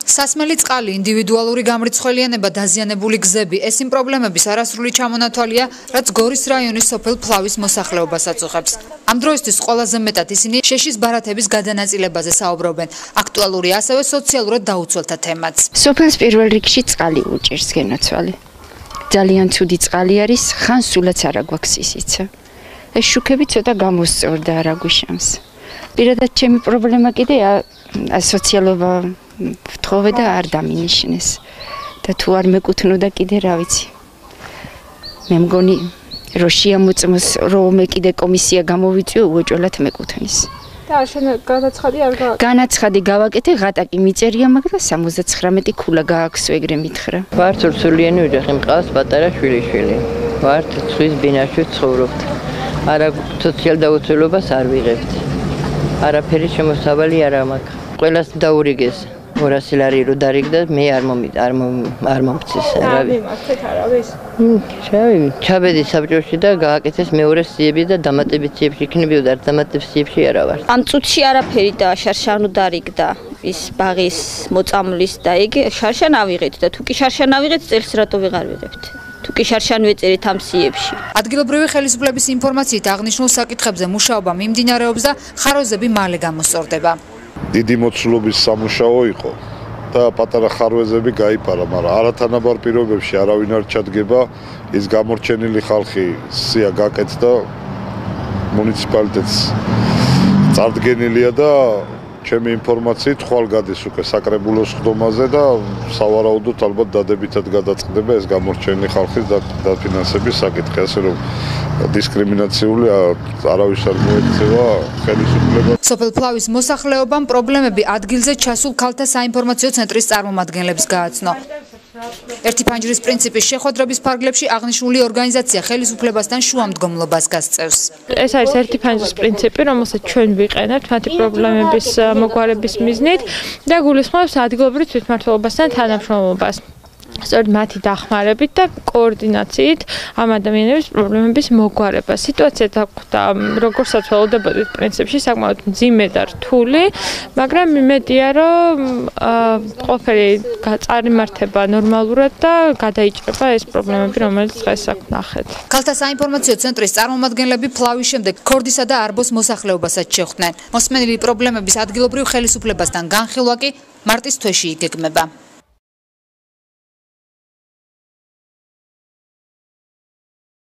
სასმელი წყალი, ინდივიდუალური გამრიცხველიანება, დაზიანებული გზები, ეს იმ პრობლემების არასრული ჩამონათვალია, რაც გორის რაიონის სოფელ ფლავის მოსახლეობას აწუხებს. ამ დროისთვის ყველაზე მეტად ისინი შეშის ბარათების გადანაწილებაზე საუბრობენ. აქტუალური ასევე სოციალურად დაუცველთა თემაც. სოფელს პირველ რიგში წყალი უჭირს გენაცვალი. ძალიან ცუდი წყალი არის, ხან სულაც არ აგვაქვს ისიცა. ეს შუქები ცოტა გამოსწორდა არ აგვიშამს. პირადად ჩემი პრობლემა კიდე ასოციალობა ვთხოვე და არ დამინიშნეს და თუ არ მეკუთვნოდა კიდე რა ვიცი მე მგონი რომ შეამოწმოს რომ მე კიდე კომისია გამოვიწვიო უეჭველად მეკუთვნის და განაცხადი არ გააკეთე განაცხადი გავაკეთე ღატაკი მიწერია მაგრამ 79 ქულა გააქვსო ეგრე მითხრა ვარ ცურცულიანი ოჯახი მყავს პატარა შვილიშვილი ვარ ცხვის ბინაში ცხოვრობთ არა სოციალ დაუცველობას არ ვიღებთ არაფერი შემოსავალი არ მაქვს ყველას დაურიგეს 200 ლარი რო დარიგდა მე არ მომწეს ჩაბედი საბჭოში და გააკეთეს მეორე სიები და დამატებით სიებში იქნებოდა არ დამატებით სიებში არა ვარ ამ წუთში არაფერი და შარშან დარიგდა ის ბაღის მოწამვლის და იგი შარშან ავიღეთ და თუ კი შარშან ავიღეთ წელს რატო ვეღარ ვიღებთ თუ კი შარშან ვეწერეთ ამ სიებში ადგილობრივი ხელისუფლების ინფორმაციით აღნიშნულ საკითხებზე მუშაობა მიმდინარეობს და ხაროზები მალე გამოსწორდება დიდი მოცულობის სამუშაო იყო და პატარა ხარვეზები გაიფარა, მაგრამ არათანაბარ პირობებში არავინ არ ჩადგება, ის გამორჩენილი ხალხი სია გაკეთდა მუნიციპალიტეტს წარდგენილია და ჩემი ინფორმაციით ხვალ გადის უკვე საკრებულოს ხდომაზე და სავარაუდოდ ალბათ დადებითად გადაწყდება ეს გამორჩენილი ხალხის დაფინანსების საკითხი, ასე რომ დისკრიმინაციული არავის არ მოექცევა ხელისუფლება. სოფელ ფლავის მოსახლეობამ პრობლემები ადგილზე ჩასულ ქალთა საინფორმაციო ცენტრის წარმომადგენლებს გააცნო. ერთი ფანჯრის პრინციპის შეხვედრების ფარგლებში აღნიშნული ორგანიზაცია ხელისუფლებასთან შუამდგომლობას გასწევს. ეს არის ერთი ფანჯრის პრინციპი, რომელსაც ჩვენ ვიყენებთ მათი პრობლემების მოგვარების მიზნით და გულისხმობს ადგილობრივ თვითმმართველობასთან თანამშრომლობას. სწორედ მათი დახმარებით და კოორდინაციით ამ ადამიანების პრობლემების მოგვარება. სიტუაცია დაგვხვდა, როგორცაც ველოდებოდით პრინციპში საკმაოდ მძიმე და რთული, მაგრამ იმედია, რომ ყველაფერი წარიმართება ნორმალურად და გადაიჭრება ეს პრობლემები, რომელიც დღეს აქ ვნახეთ. ქალთა საინფორმაციო ცენტრის წარმომადგენლები ფლავის შემდეგ ქორდისა და არბოს მოსახლეობასაც შეხვდნენ. მოსმენილი პრობლემების ადგილობრივ ხელისუფლებასთან განხილვა კი მარტის თვეში იგეგმება.